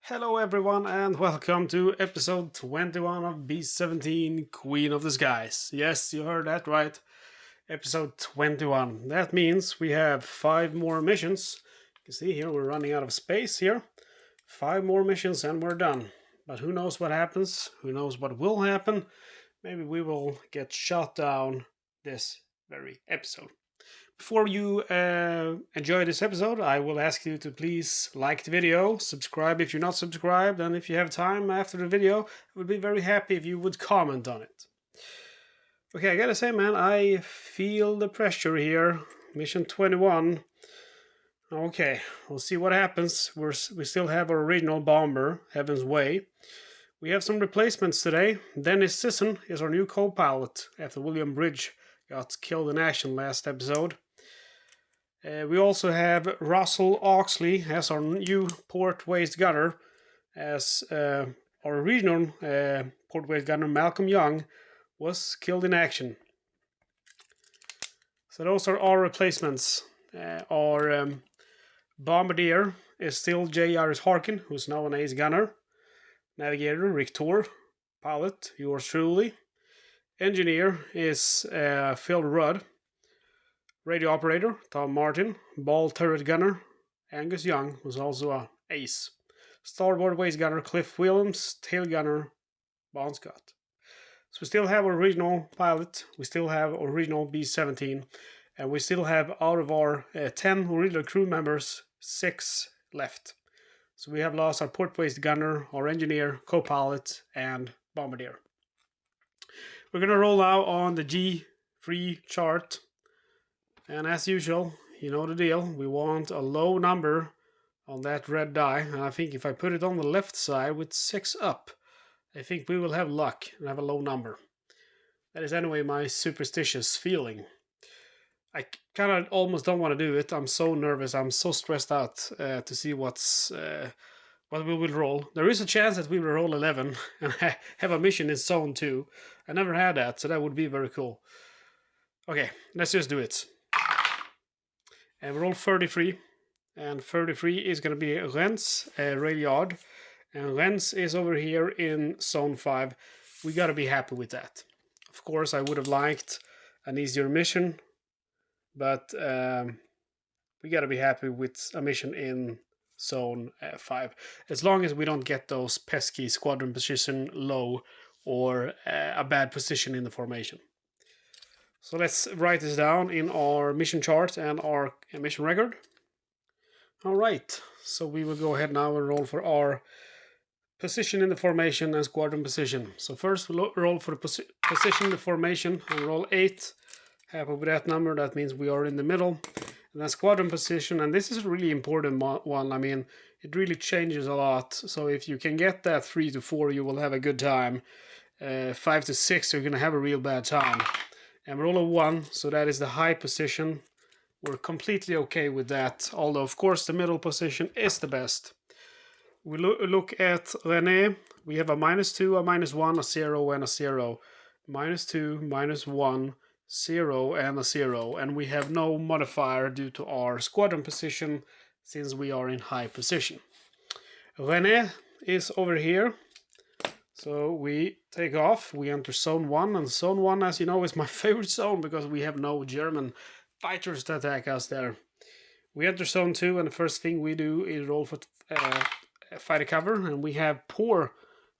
Hello everyone and welcome to episode 21 of B-17 Queen of the Skies. Yes, you heard that right. Episode 21. That means we have 5 more missions. You can see here we're running out of space here. 5 more missions and we're done. But who knows what happens? Who knows what will happen? Maybe we will get shot down this very episode. Before you enjoy this episode, I will ask you to please like the video, subscribe if you're not subscribed, and if you have time after the video, I would be very happy if you would comment on it. Okay, I gotta say, man, I feel the pressure here. Mission 21. Okay, we'll see what happens. We still have our original bomber, Heaven's Way. We have some replacements today. Dennis Sisson is our new co-pilot after William Bridge got killed in action last episode. We also have Russell Oxley as our new port waist gunner, as our original port waist gunner Malcolm Young was killed in action. So those are our replacements. Our bombardier is still J. Iris Harkin, who's now an ace gunner. Navigator Rick Tor, pilot yours truly. Engineer is Phil Rudd. Radio operator, Tom Martin. Ball turret gunner, Angus Young, who's also an ace. Starboard waist gunner, Cliff Williams. Tail gunner, Bon Scott. So we still have our original pilot, we still have original B-17, and we still have, out of our 10 original crew members, 6 left. So we have lost our port waist gunner, our engineer, co-pilot, and bombardier. We're going to roll out on the G3 chart. And as usual, you know the deal. We want a low number on that red die. And I think if I put it on the left side with 6 up, I think we will have luck and have a low number. That is anyway my superstitious feeling. I kind of almost don't want to do it. I'm so nervous. I'm so stressed out to see what we will roll. There is a chance that we will roll 11 and have a mission in zone 2. I never had that, so that would be very cool. Okay, let's just do it. And we roll 33, and 33 is going to be Rennes rail yard, and Rennes is over here in zone 5. We got to be happy with that. Of course, I would have liked an easier mission, but we got to be happy with a mission in zone 5, as long as we don't get those pesky squadron position low or a bad position in the formation. So let's write this down in our mission chart and our mission record. Alright, so we will go ahead now and roll for our position in the formation and squadron position. So first we'll roll for the position in the formation and roll 8. Happy with that number, that means we are in the middle. And then squadron position, and this is a really important one. I mean, it really changes a lot. So if you can get that 3 to 4, you will have a good time. 5 to 6, you're going to have a real bad time. And roll a 1, so that is the high position. We're completely okay with that, although of course the middle position is the best. We look at Rennes. We have a -2, a -1, a 0, and a 0. -2, -1, 0, and a 0. And we have no modifier due to our squadron position, since we are in high position. Rennes is over here. So we take off, we enter zone 1, and zone 1, as you know, is my favorite zone because we have no German fighters to attack us there. We enter zone 2, and the first thing we do is roll for fighter cover, and we have poor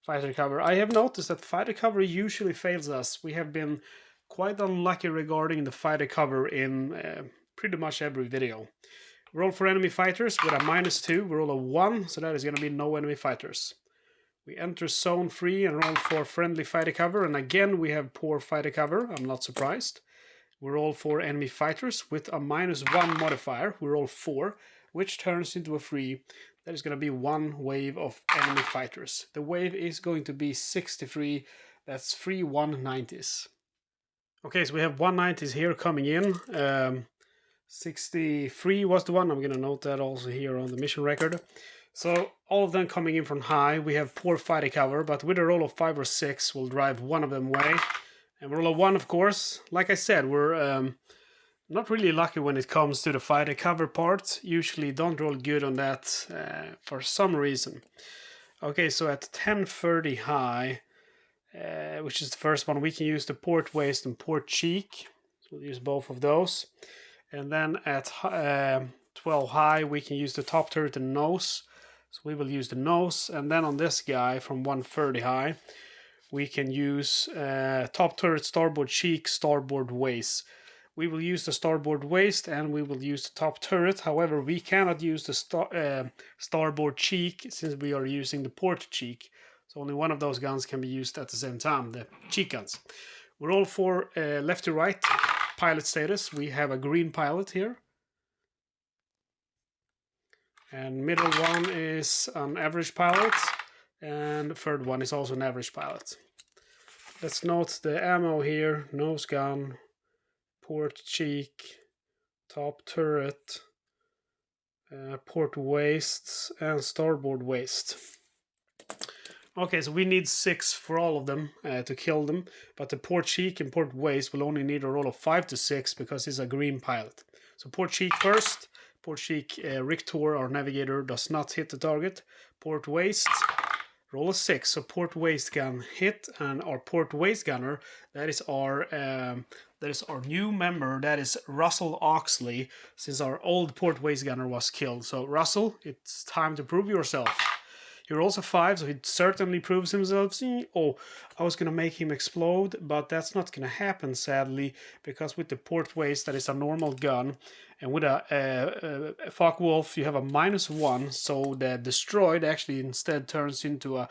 fighter cover. I have noticed that fighter cover usually fails us. We have been quite unlucky regarding the fighter cover in pretty much every video. We roll for enemy fighters with a -2, we roll a 1, so that is going to be no enemy fighters. We enter zone 3 and roll for friendly fighter cover, and again we have poor fighter cover. I'm not surprised. We roll for enemy fighters with a -1 modifier. We roll 4, which turns into a 3. That is going to be 1 wave of enemy fighters. The wave is going to be 63. That's 3 190s. Okay, so we have 190s here coming in. 63 was the one. I'm going to note that also here on the mission record. So all of them coming in from high. We have poor fighter cover, but with a roll of 5 or 6, we'll drive one of them away. And roll a 1, of course. Like I said, we're not really lucky when it comes to the fighter cover part. Usually don't roll good on that for some reason. Okay, so at 1030 high, which is the first one, we can use the port waist and port cheek. So we'll use both of those. And then at 12 high, we can use the top turret and nose. So we will use the nose. And then on this guy from 130 high, we can use top turret, starboard cheek, starboard waist. We will use the starboard waist and we will use the top turret. However, we cannot use the starboard cheek since we are using the port cheek. So only one of those guns can be used at the same time, the cheek guns. We're all for left to right pilot status. We have a green pilot here. And middle one is an average pilot. And the third one is also an average pilot. Let's note the ammo here. Nose gun, port cheek, top turret, port waist, and starboard waist. Okay, so we need 6 for all of them to kill them, but the port cheek and port waist will only need a roll of 5 to 6 because he's a green pilot. So port cheek first. Port cheek, Rictor, our navigator, does not hit the target. Port waist, roll a 6. So port waist gun hit, and our port waist gunner, that is our new member. That is Russell Oxley, since our old port waist gunner was killed. So Russell, it's time to prove yourself. He rolls a 5, so he certainly proves himself. Oh, I was going to make him explode, but that's not going to happen, sadly, because with the port waist, that is a normal gun, and with a Focke-Wulf, you have a -1, so the destroyed actually instead turns into a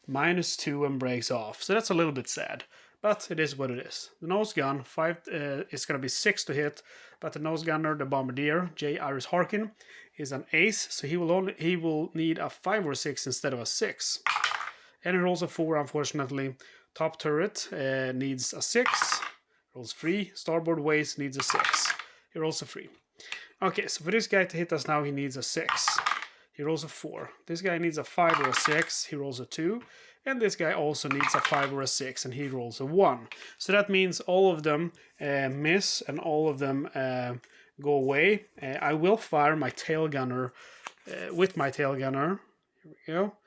-2 and breaks off. So that's a little bit sad, but it is what it is. The nose gun, 5 is going to be 6 to hit, but the nose gunner, the bombardier, J. Iris Harkin, is an ace, so he will need a 5 or 6 instead of a 6. And he rolls a 4, unfortunately. Top turret needs a 6, rolls 3. Starboard waist needs a 6. He rolls a 3. Okay, so for this guy to hit us now, he needs a 6. He rolls a 4. This guy needs a 5 or a 6. He rolls a 2. And this guy also needs a 5 or a 6, and he rolls a 1. So that means all of them miss, and all of them go away. I will fire my tail gunner with my tail gunner. Here we go.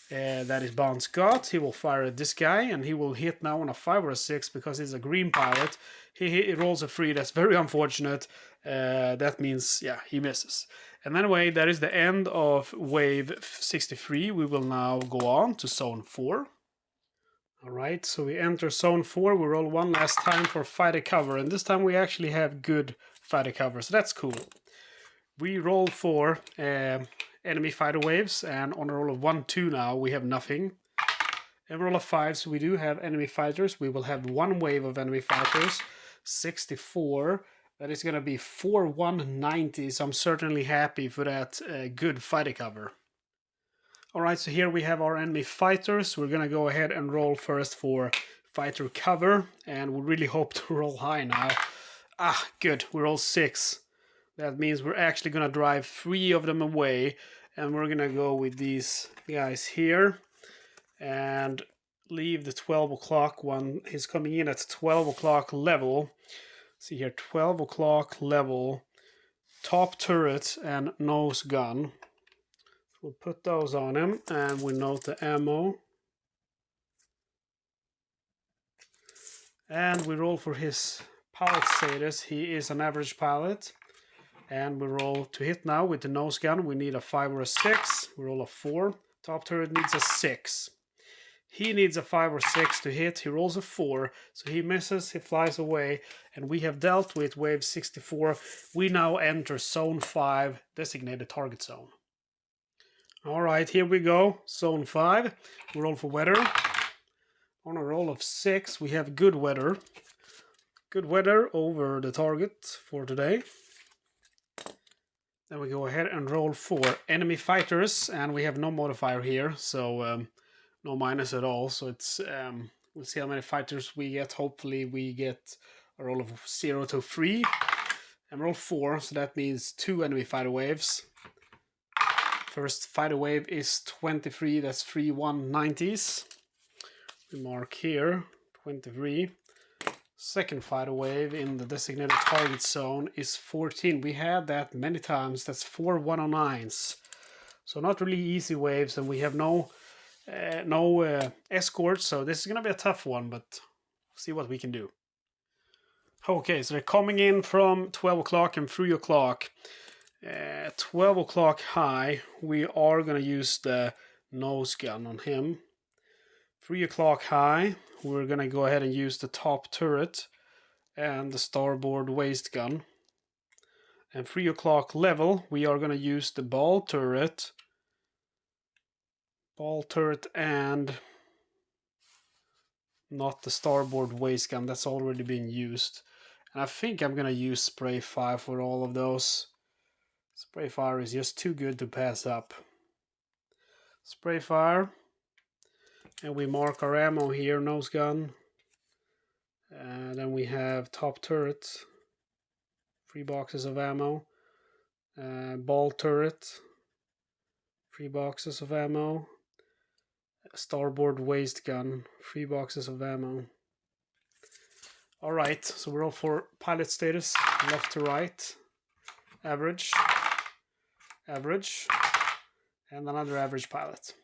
That is Bon Scott. He will fire at this guy, and he will hit now on a 5 or a 6 because he's a green pilot. He rolls a 3. That's very unfortunate. That means, yeah, he misses. And anyway, that is the end of wave 63. We will now go on to zone 4. Alright, so we enter zone 4. We roll one last time for fighter cover, and this time we actually have good fighter cover, so that's cool. We roll for enemy fighter waves, and on a roll of 1, 2 now, we have nothing. And roll of 5, so we do have enemy fighters. We will have 1 wave of enemy fighters, 64. That is going to be 4190, so I'm certainly happy for that good fighter cover. Alright, so here we have our enemy fighters. We're going to go ahead and roll first for fighter cover, and we really hope to roll high now. Ah, good, we roll 6. That means we're actually going to drive 3 of them away, and we're going to go with these guys here and leave the 12 o'clock one. He's coming in at 12 o'clock level. See here, 12 o'clock level, top turret and nose gun. We'll put those on him, and we note the ammo. And we roll for his pilot status. He is an average pilot. And we roll to hit now with the nose gun. We need a 5 or a 6. We roll a 4. Top turret needs a 6. He needs a 5 or 6 to hit. He rolls a 4. So he misses, he flies away. And we have dealt with wave 64. We now enter zone 5, designated target zone. Alright, here we go. Zone 5. We roll for weather. On a roll of 6, we have good weather. Good weather over the target for today. Then we go ahead and roll for enemy fighters, and we have no modifier here, so no minus at all. So it's we'll see how many fighters we get. Hopefully we get a roll of 0 to 3, and roll 4. So that means 2 enemy fighter waves. First fighter wave is 23. That's 3 190s. We mark here 23. Second fighter wave in the designated target zone is 14. We had that many times. That's 4 109s. So not really easy waves, and we have no no escorts, so this is gonna be a tough one, but see what we can do. Okay, so they're coming in from 12 o'clock and 3 o'clock. 12 o'clock high, we are gonna use the nose gun on him. 3 o'clock high, we're gonna go ahead and use the top turret and the starboard waist gun. And 3 o'clock level, we are gonna use the ball turret and not the starboard waist gun, that's already been used. And I think I'm gonna use spray fire for all of those. Spray fire is just too good to pass up. Spray fire, and we mark our ammo here, nose gun. And then we have top turret, 3 boxes of ammo. Ball turret, 3 boxes of ammo. Starboard waist gun, 3 boxes of ammo. Alright, so we're all for pilot status, left to right. Average, average, and another average pilot.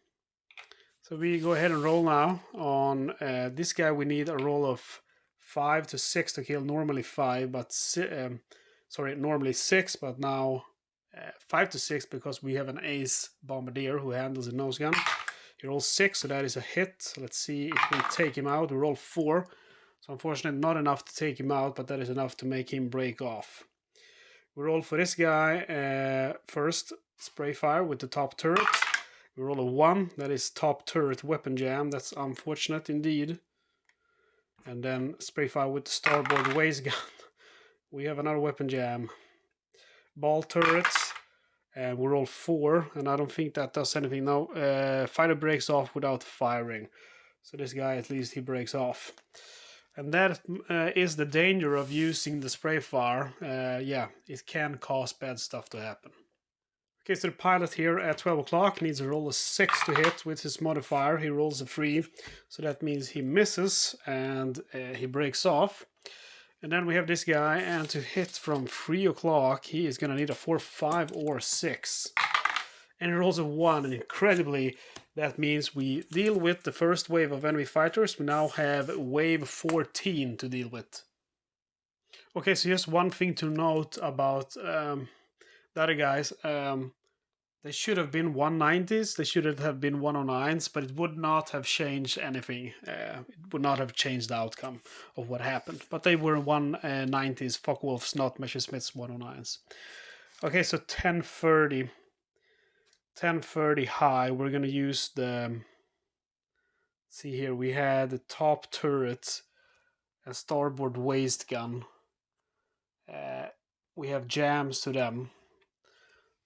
So we go ahead and roll now. On this guy we need a roll of 5 to 6 to kill. Normally 5, but normally 6, but now 5 to 6 because we have an ace bombardier who handles the nose gun. He rolls 6, so that is a hit. Let's see if we take him out. We roll 4. So unfortunately not enough to take him out, but that is enough to make him break off. We roll for this guy first, spray fire with the top turret. We roll a 1, that is top turret weapon jam. That's unfortunate indeed. And then spray fire with the starboard waist gun. We have another weapon jam. Ball turrets. And we roll 4, and I don't think that does anything. No, fighter breaks off without firing. So this guy, at least, he breaks off. And that is the danger of using the spray fire. Yeah, it can cause bad stuff to happen. Okay, so the pilot here at 12 o'clock needs a roll of 6 to hit with his modifier. He rolls a 3, so that means he misses and he breaks off. And then we have this guy, and to hit from 3 o'clock, he is going to need a 4, 5, or 6. And he rolls a 1, and incredibly, that means we deal with the first wave of enemy fighters. We now have wave 14 to deal with. Okay, so just one thing to note about the other guys. They should have been 190s, they should have been 109s, but it would not have changed anything. It would not have changed the outcome of what happened. But they were 190s, Focke-Wulfs, not Messerschmitts 109s. Okay, so 1030. 1030 high, we're going to use the... See here, we had the top turret and starboard waist gun. We have jams to them.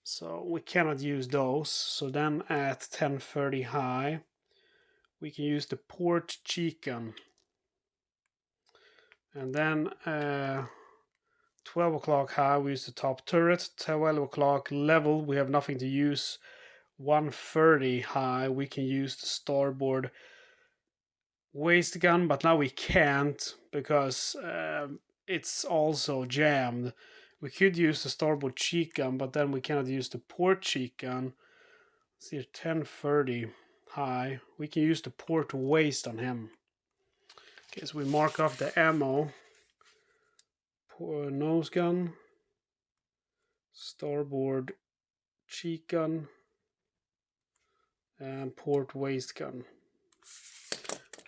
So we cannot use those. So then at 1030 high, we can use the port cheek gun. And then 12 o'clock high, we use the top turret. 12 o'clock level, we have nothing to use. 130 high, we can use the starboard waist gun, but now we can't because it's also jammed. We could use the starboard cheek gun, but then we cannot use the port cheek gun. Let's see, 1030 high. We can use the port waist on him. Okay, so we mark off the ammo. Nose gun. Starboard cheek gun. And port waist gun.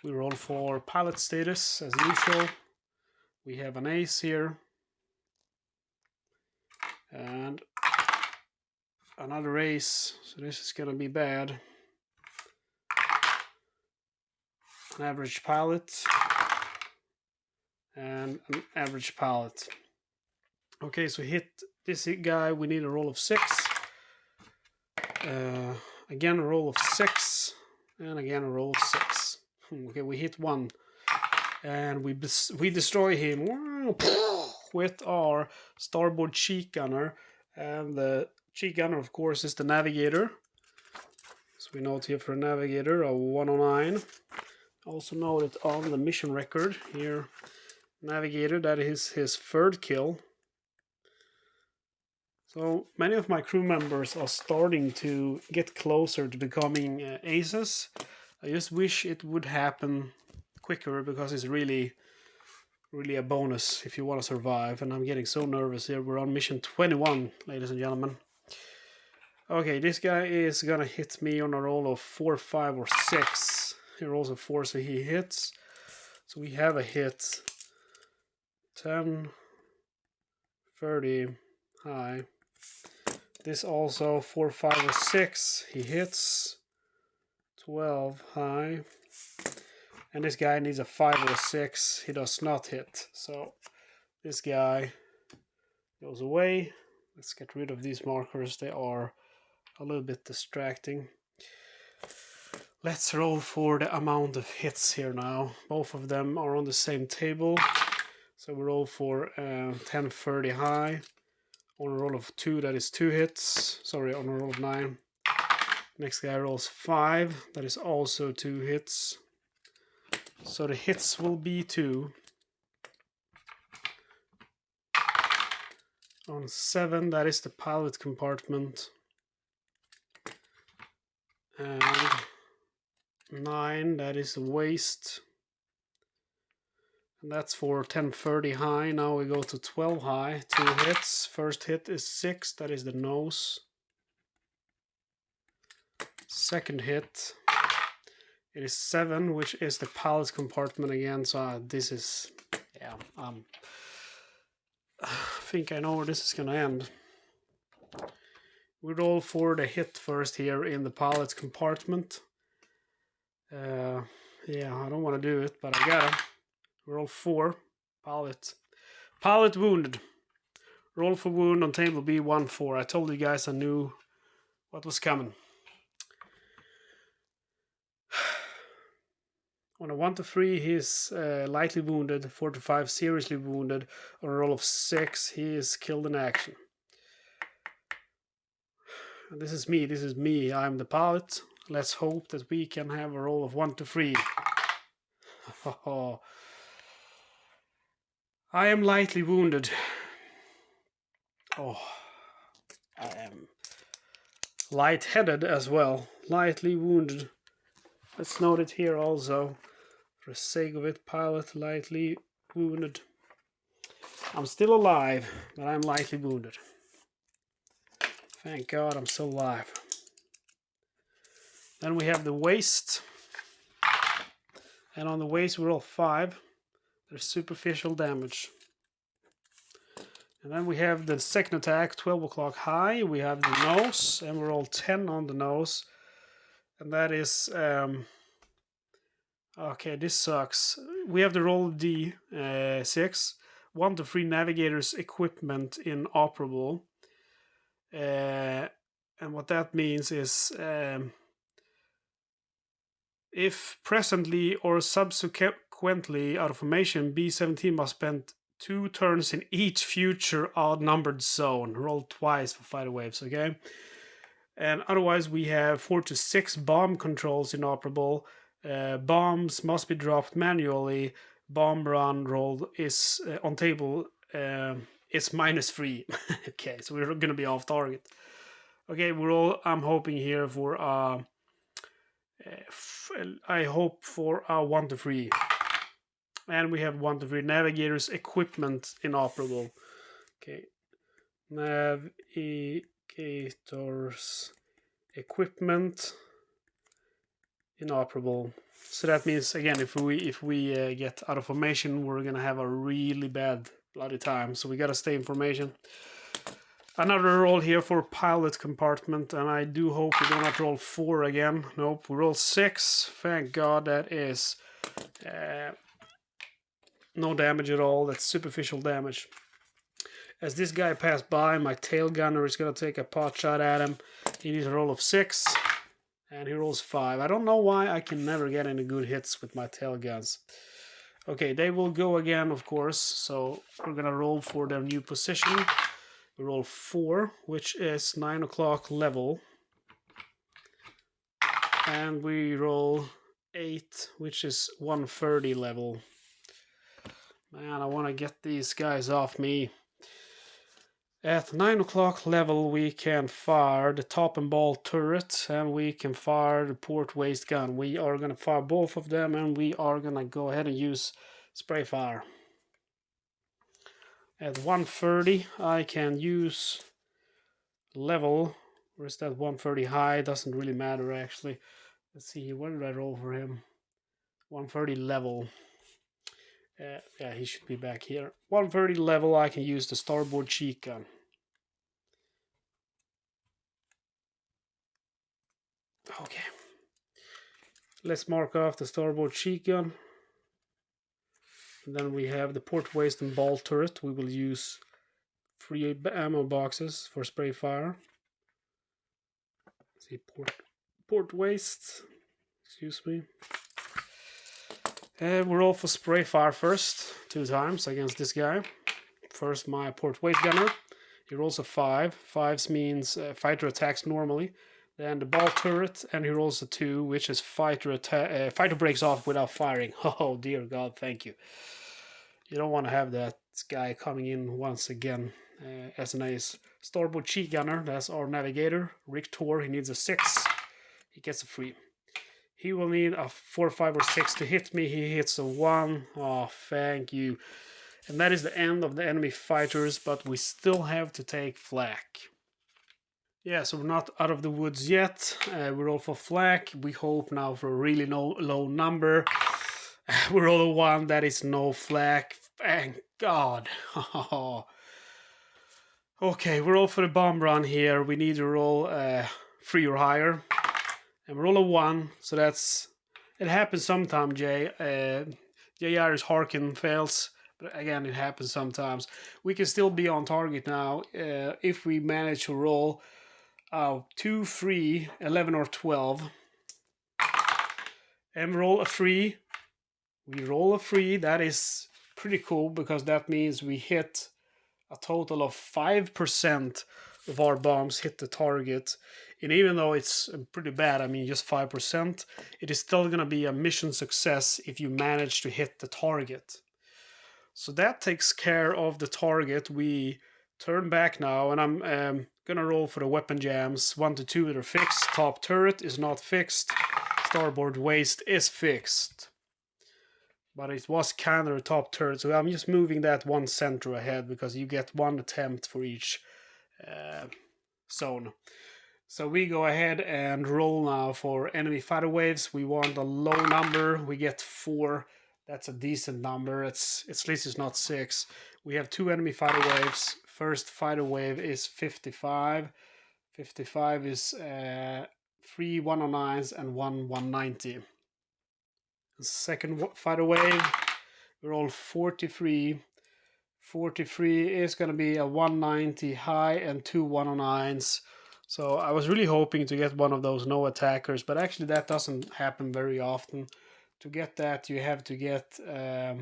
We roll for pilot status as usual. We have an ace here. And another ace, so this is gonna be bad. An average pilot and an average pilot. Okay, so hit this guy, we need a roll of 6. Again a roll of 6, and again a roll of 6. Okay, we hit 1, and we destroy him with our starboard cheek gunner, and the cheek gunner, of course, is the navigator. So we note here for a navigator a 109. Also noted on the mission record here, navigator, that is his 3rd kill. So many of my crew members are starting to get closer to becoming aces. I just wish it would happen quicker, because it's really a bonus if you want to survive. And I'm getting so nervous here. We're on mission 21, ladies and gentlemen. Okay, this guy is gonna hit me on a roll of 4, 5, or 6. He rolls a 4, so he hits. So we have a hit. 10, 30, high. This also 4, 5, or 6. He hits. 12, high. And this guy needs a 5 or a 6. He does not hit. So this guy goes away. Let's get rid of these markers. They are a little bit distracting. Let's roll for the amount of hits here now. Both of them are on the same table. So we roll for 10, 30 high. On a roll of 2, that is 2 hits. Sorry, on a roll of 9. Next guy rolls 5. That is also 2 hits. So the hits will be 2. On 7, that is the pilot compartment. And 9, that is the waist. And that's for 10, 30 high. Now we go to 12 high. 2 hits. First hit is 6, that is the nose. Second hit, it is 7, which is the pilot compartment again. So this is, yeah, I think I know where this is gonna end. We roll for the hit first here in the pilot compartment. Yeah, I don't want to do it, but I gotta. Roll 4, pilot. Pilot wounded. Roll for wound on table B14. I told you guys I knew what was coming. On a 1 to 3, he's lightly wounded. 4 to 5, seriously wounded. On a roll of 6, he is killed in action. This is me. I'm the pilot. Let's hope that we can have a roll of 1 to 3. I am lightly wounded. Oh, I am lightheaded as well. Lightly wounded. Let's note it here also. For the sake of it, pilot lightly wounded. I'm still alive, but I'm lightly wounded. Thank God I'm still alive. Then we have the waist. And on the waist we roll 5. There's superficial damage. And then we have the second attack, 12 o'clock high. We have the nose, and we roll 10 on the nose. And that is... okay, this sucks. We have the roll D6. 1 to 3 navigators equipment inoperable. And what that means is... if presently or subsequently out of formation, B-17 must spend 2 turns in each future odd-numbered zone. Roll twice for fighter waves, okay? And otherwise we have 4 to 6 bomb controls inoperable. Bombs must be dropped manually. Bomb run roll is on table is -3. Okay, so we're gonna be off target. Okay, I'm hoping here for I hope for a 1 to 3. And we have 1 to 3 navigators equipment inoperable. Okay, navigators equipment inoperable. So that means again, if we get out of formation, we're gonna have a really bad bloody time. So we gotta stay in formation. Another roll here for pilot compartment, and I do hope we don't have to roll 4 again. Nope, we roll 6. Thank God. That is no damage at all. That's superficial damage. As this guy passed by, my tail gunner is going to take a pot shot at him. He needs a roll of 6, and he rolls 5. I don't know why I can never get any good hits with my tail guns. Okay, they will go again, of course, so we're going to roll for their new position. We roll 4, which is 9 o'clock level. And we roll 8, which is 130 level. Man, I want to get these guys off me. At 9 o'clock level, we can fire the top and ball turret, and we can fire the port waste gun. We are going to fire both of them, and we are going to go ahead and use spray fire. At 1:30, I can use level. Where's that 1:30 high? Doesn't really matter actually. Let's see, where did I roll for him? 1:30 level. Yeah, he should be back here. 1:30 level, I can use the starboard cheek gun. Okay. Let's mark off the starboard cheek gun. And then we have the port waste and ball turret. We will use 3 ammo boxes for spray fire. Let's see, port waste. Excuse me. We're all for spray fire first, 2 times against this guy. First, my port waste gunner. He rolls a 5. 5s means fighter attacks normally. Then the ball turret, and he rolls a 2, which is fighter breaks off without firing. Oh dear God, thank you. You don't want to have that guy coming in once again as an ace. Starboard cheek gunner, that's our navigator. Richter, he needs a 6. He gets a 3. He will need a 4, 5, or 6 to hit me. He hits a 1. Oh, thank you. And that is the end of the enemy fighters, but we still have to take flak. Yeah, so we're not out of the woods yet. We're all for flak. We hope now for a really low number. We're all the one that is no flak. Thank God. Okay, we're all for the bomb run here. We need to roll 3 or higher. And we roll a 1, so that's... It happens sometime, Jay. JR's Harkin fails, but again, it happens sometimes. We can still be on target now if we manage to roll 2, 3, 11, or 12. And roll a 3. We roll a 3. That is pretty cool because that means we hit a total of 5% of our bombs hit the target. And even though it's pretty bad, I mean just 5%, it is still going to be a mission success if you manage to hit the target. So that takes care of the target. We turn back now, and I'm going to roll for the weapon jams. 1 to 2 that are fixed. Top turret is not fixed. Starboard waist is fixed. But it was kind of a top turret, so I'm just moving that 1 center ahead because you get 1 attempt for each zone. So we go ahead and roll now for enemy fighter waves. We want a low number. We get 4. That's a decent number. At least it's not 6. We have 2 enemy fighter waves. First fighter wave is 55. 55 is 3 109s and 1 190. Second fighter wave, we roll 43. 43 is going to be a 190 high and 2 109s. So I was really hoping to get one of those no attackers, but actually that doesn't happen very often. To get that, you have to get a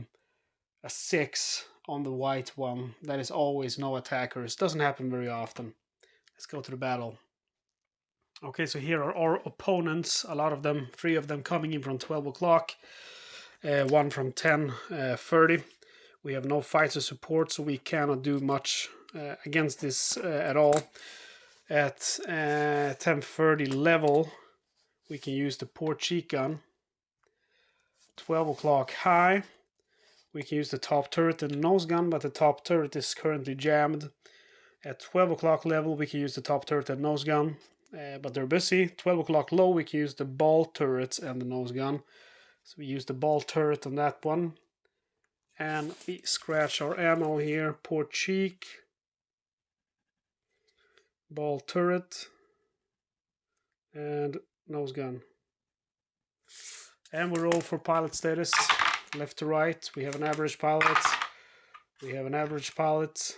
6 on the white one. That is always no attackers. Doesn't happen very often. Let's go to the battle. Okay, so here are our opponents. A lot of them, 3 of them coming in from 12 o'clock. 1 from 10:30. We have no fighter support, so we cannot do much against this at all. At 10:30 level, we can use the port cheek gun. 12 o'clock high, we can use the top turret and the nose gun, but the top turret is currently jammed. At 12 o'clock level, we can use the top turret and nose gun, but they're busy. 12 o'clock low, we can use the ball turrets and the nose gun. So we use the ball turret on that one. And we scratch our ammo here. Port cheek. Ball turret. And nose gun. And we roll for pilot status. Left to right. We have an average pilot. We have an average pilot.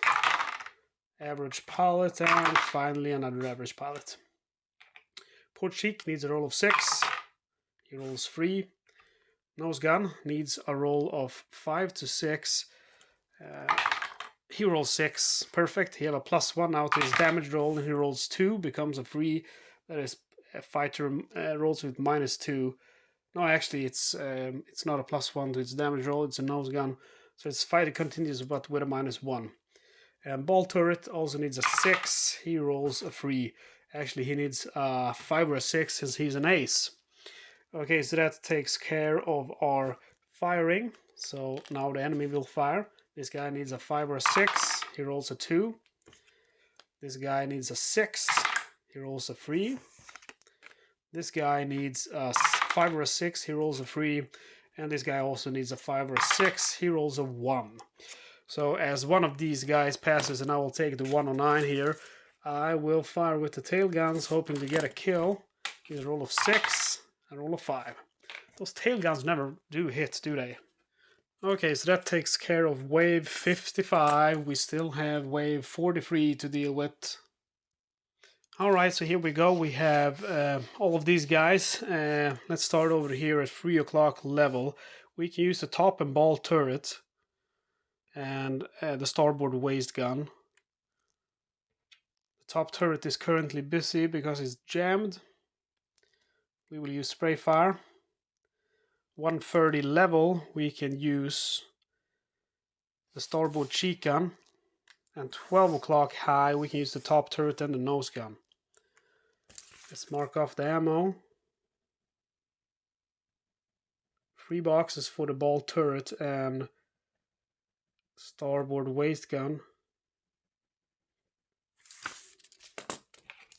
Average pilot. And finally another average pilot. Port cheek needs a roll of 6. He rolls 3. Nose gun needs a roll of 5 to 6. He rolls 6. Perfect. He have a +1 now to his damage roll, and he rolls 2, becomes a 3. That is a fighter rolls with -2. No, actually, it's not a +1 to its damage roll. It's a nose gun, so its fighter continues, but with a -1. And ball turret also needs a 6. He rolls a 3. Actually, he needs a 5 or a 6 since he's an ace. Okay, so that takes care of our firing. So now the enemy will fire. This guy needs a 5 or a 6. He rolls a 2. This guy needs a 6. He rolls a 3. This guy needs a 5 or a 6. He rolls a 3. And this guy also needs a 5 or a 6. He rolls a 1. So as one of these guys passes and I will take the 109 here, I will fire with the tail guns, hoping to get a kill. Here's a roll of 6 and roll of 5. Those tail guns never do hit, do they? Okay, so that takes care of wave 55. We still have wave 43 to deal with. Alright, so here we go. We have all of these guys. Let's start over here at 3 o'clock level. We can use the top and ball turret and the starboard waist gun. The top turret is currently busy because it's jammed. We will use spray fire. 130 level, we can use the starboard cheek gun. And 12 o'clock high, we can use the top turret and the nose gun. Let's mark off the ammo. 3 boxes for the ball turret and starboard waist gun.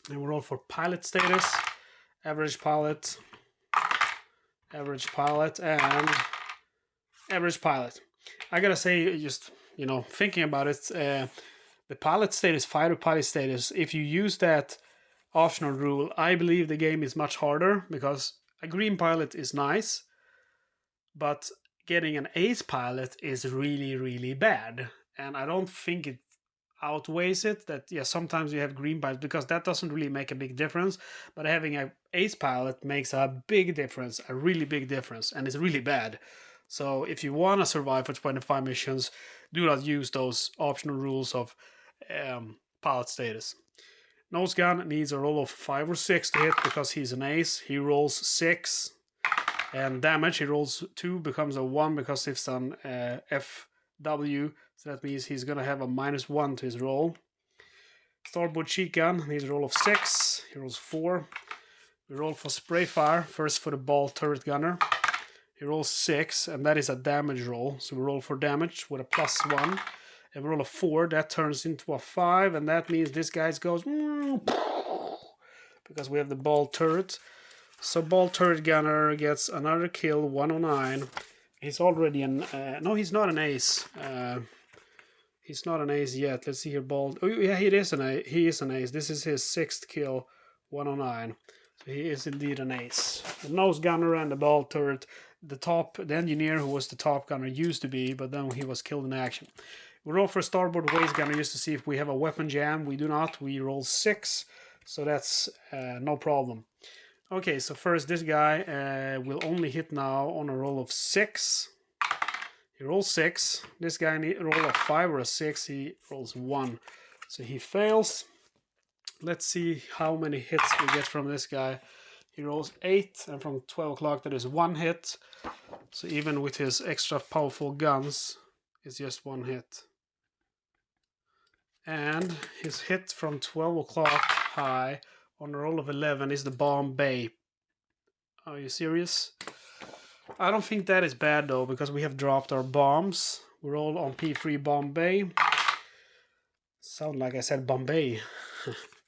And we're roll for pilot status, average pilot, and average pilot. I gotta say, just thinking about it, the pilot status, fighter pilot status, if you use that optional rule, I believe the game is much harder because a green pilot is nice, but getting an ace pilot is really, really bad. And I don't think it outweighs it that, yeah, sometimes you have green pilots because that doesn't really make a big difference, but having an ace pilot makes a big difference, a really big difference, and it's really bad. So if you want to survive for 25 missions, do not use those optional rules of pilot status. Nose gun needs a roll of 5 or 6 to hit because he's an ace. He rolls 6. And damage, he rolls 2, becomes a 1 because it's an FW. So that means he's going to have a -1 to his roll. Starboard cheek gun needs a roll of 6. He rolls 4. We roll for spray fire. First for the ball turret gunner. He rolls 6, and that is a damage roll. So we roll for damage with a +1. And we roll a 4. That turns into a 5, and that means this guy goes because we have the ball turret. So ball turret gunner gets another kill, 109. He's already an... no, he's not an ace. He's not an ace yet. Let's see here, ball... Oh, yeah, he is an ace. He is an ace. This is his 6th kill, 109. So he is indeed an ace. The nose gunner and the ball turret. The engineer who was the top gunner used to be, but then he was killed in action. We roll for starboard waist gunner just to see if we have a weapon jam. We do not. We roll 6. So that's no problem. Okay, so first this guy will only hit now on a roll of 6. He rolls 6. This guy roll a 5 or a 6. He rolls 1. So he fails. Let's see how many hits we get from this guy. He rolls 8, and from 12 o'clock that is 1 hit. So even with his extra powerful guns, it's just 1 hit. And his hit from 12 o'clock high on a roll of 11 is the bomb bay. Are you serious? I don't think that is bad though, because we have dropped our bombs. We roll on P3 bomb bay. Sound like I said Bombay.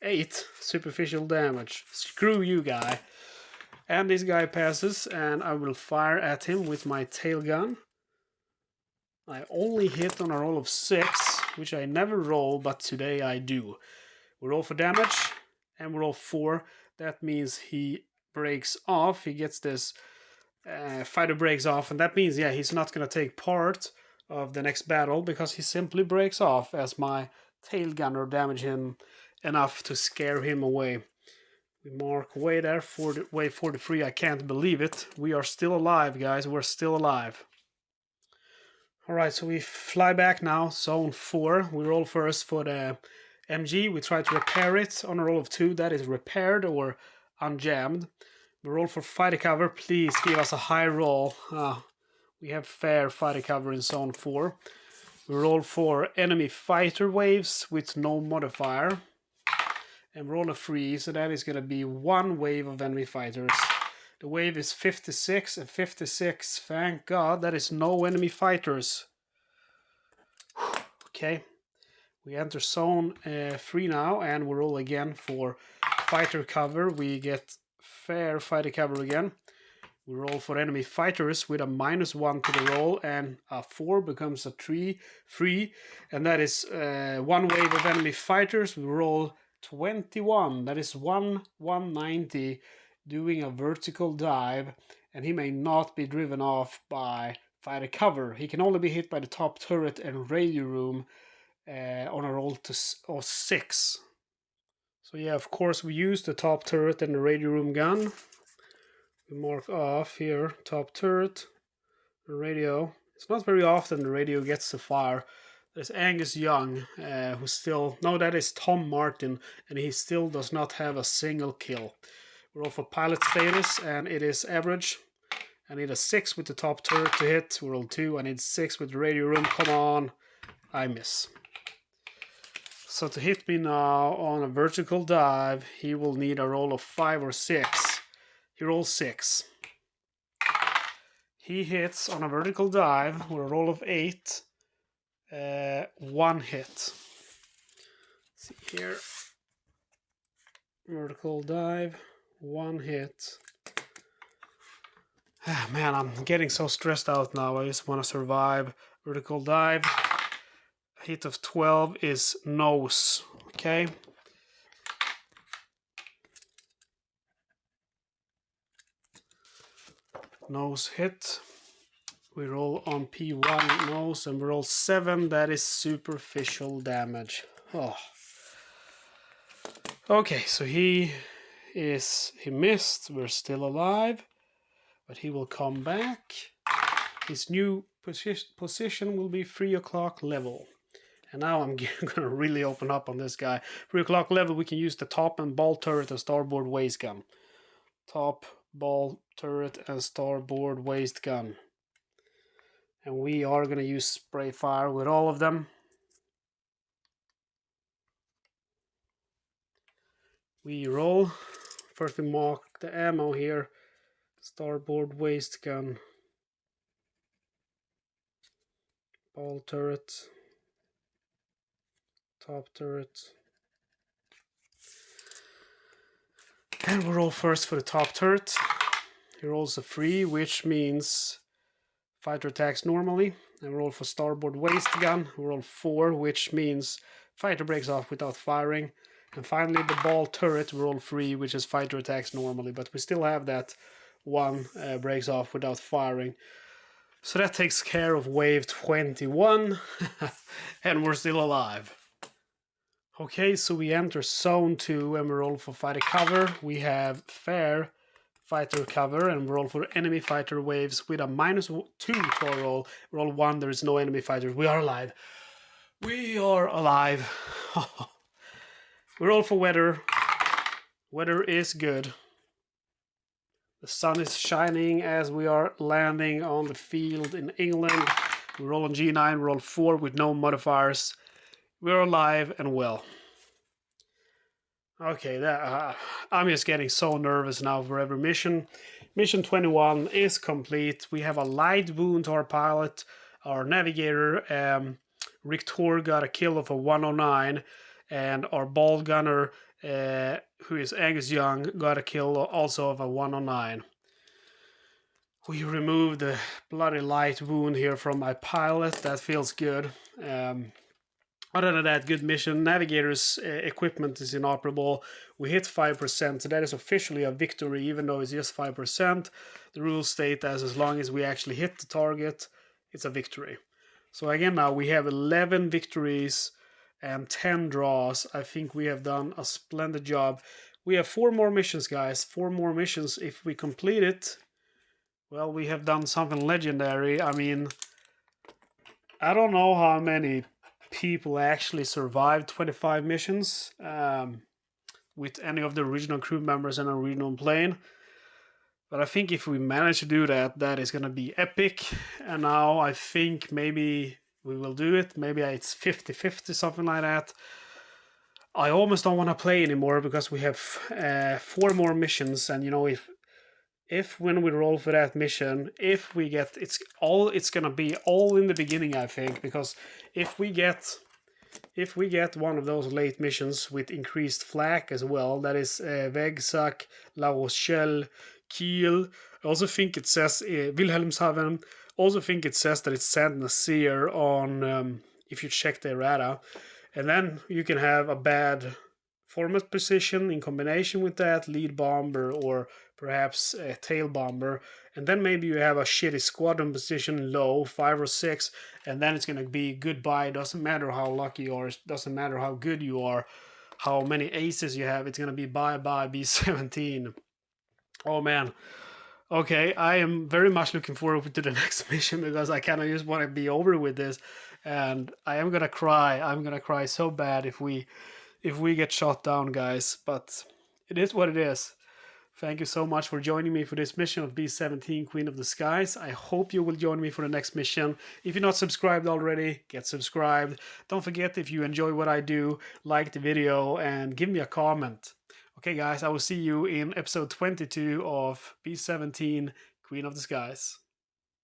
8 superficial damage. Screw you, guy. And this guy passes, and I will fire at him with my tail gun. I only hit on a roll of 6, which I never roll, but today I do. We roll for damage, and we roll 4. That means he breaks off. He gets this fighter breaks off, and that means, yeah, he's not going to take part of the next battle because he simply breaks off as my tail gunner damage him enough to scare him away. We mark way there for wave 43. I can't believe it. We are still alive, guys. We're still alive. Alright, so we fly back now, zone 4. We roll first for the MG. We try to repair it on a roll of 2. That is repaired or unjammed. We roll for fighter cover. Please give us a high roll. We have fair fighter cover in zone 4. We roll for enemy fighter waves with no modifier. And roll a 3, so that is going to be 1 wave of enemy fighters. The wave is 56 and 56. Thank God that is no enemy fighters. Okay. We enter zone 3 now, and we roll again for fighter cover. We get fair fighter cover again. We roll for enemy fighters with a -1 to the roll, and a 4 becomes a 3, and that is 1 wave of enemy fighters. We roll 21. That is 190, doing a vertical dive, and he may not be driven off by fighter cover. He can only be hit by the top turret and radio room on a roll of 6. So yeah, of course we use the top turret and the radio room gun. We mark off here, top turret, the radio. It's not very often the radio gets to fire. There's Angus Young, who still... No, that is Tom Martin, and he still does not have a single kill. We roll for pilot status, and it is average. I need a 6 with the top turret to hit. We roll 2, I need 6 with the radio room. Come on. I miss. So to hit me now on a vertical dive, he will need a roll of 5 or 6. He rolls 6. He hits on a vertical dive with a roll of 8. 1 hit. Let's see here. Vertical dive, 1 hit. Man, I'm getting so stressed out now. I just want to survive. Vertical dive. Hit of 12 is nose. Okay. Nose hit. We roll on P1 nose, and we roll 7. That is superficial damage. Oh. Okay, so he missed. We're still alive, but he will come back. His new position will be 3 o'clock level. And now I'm gonna really open up on this guy. 3 o'clock level, we can use the top and ball turret and starboard waist gun. Top, ball turret, and starboard waist gun. And we are gonna use spray fire with all of them. We roll. First we mark the ammo here. Starboard waist gun. Ball turret. Top turret. And we roll first for the top turret. He rolls a 3, which means fighter attacks normally. And we roll for starboard waist gun. We roll 4, which means fighter breaks off without firing. And finally the ball turret, we roll 3, which is fighter attacks normally. But we still have that 1 breaks off without firing. So that takes care of wave 21. And we're still alive. Okay, so we enter zone 2 and we roll for fighter cover. We have fair fighter cover, and we roll for enemy fighter waves with a -2 to our roll. Roll 1, there is no enemy fighters. We are alive. We are alive. We roll for weather. Weather is good. The sun is shining as we are landing on the field in England. We roll on G9, roll 4 with no modifiers. We're alive and well. Okay, I'm just getting so nervous now for every mission. Mission 21 is complete. We have a light wound to our pilot. Our navigator, Richter, got a kill of a 109. And our ball gunner, who is Angus Young, got a kill also of a 109. We removed the bloody light wound here from my pilot. That feels good. Other than that, good mission. Navigator's equipment is inoperable. We hit 5%, so that is officially a victory, even though it's just 5%. The rules state that as long as we actually hit the target, it's a victory. So again, now we have 11 victories and 10 draws. I think we have done a splendid job. We have 4 more missions, guys. 4 more missions. If we complete it, well, we have done something legendary. I mean, I don't know how many people actually survived 25 missions with any of the original crew members on a original plane. But I think if we manage to do that, that is going to be epic. And now I think maybe we will do it. Maybe it's 50-50, something like that. I almost don't want to play anymore because we have 4 more missions, and you know, if when we roll for that mission, if we get, it's gonna be all in the beginning, I think, because if we get one of those late missions with increased flak as well, that is Vegsack, La Rochelle, Kiel. I also think it says Wilhelmshaven. Also think it says that it's Saint Nazaire on if you check the errata, and then you can have a bad format position in combination with that lead bomber or perhaps a tail bomber, and then maybe you have a shitty squadron position low 5 or 6, and then it's gonna be goodbye. Doesn't matter how lucky you are, doesn't matter how good you are, how many aces you have, it's gonna be bye bye B-17. Oh man. Okay, I am very much looking forward to the next mission because I kind of just want to be over with this, and I am gonna cry. I'm gonna cry so bad if we get shot down, guys. But it is what it is. Thank you so much for joining me for this mission of B-17 Queen of the Skies. I hope you will join me for the next mission. If you're not subscribed already, get subscribed. Don't forget, if you enjoy what I do, like the video and give me a comment. Okay guys, I will see you in episode 22 of B-17 Queen of the Skies.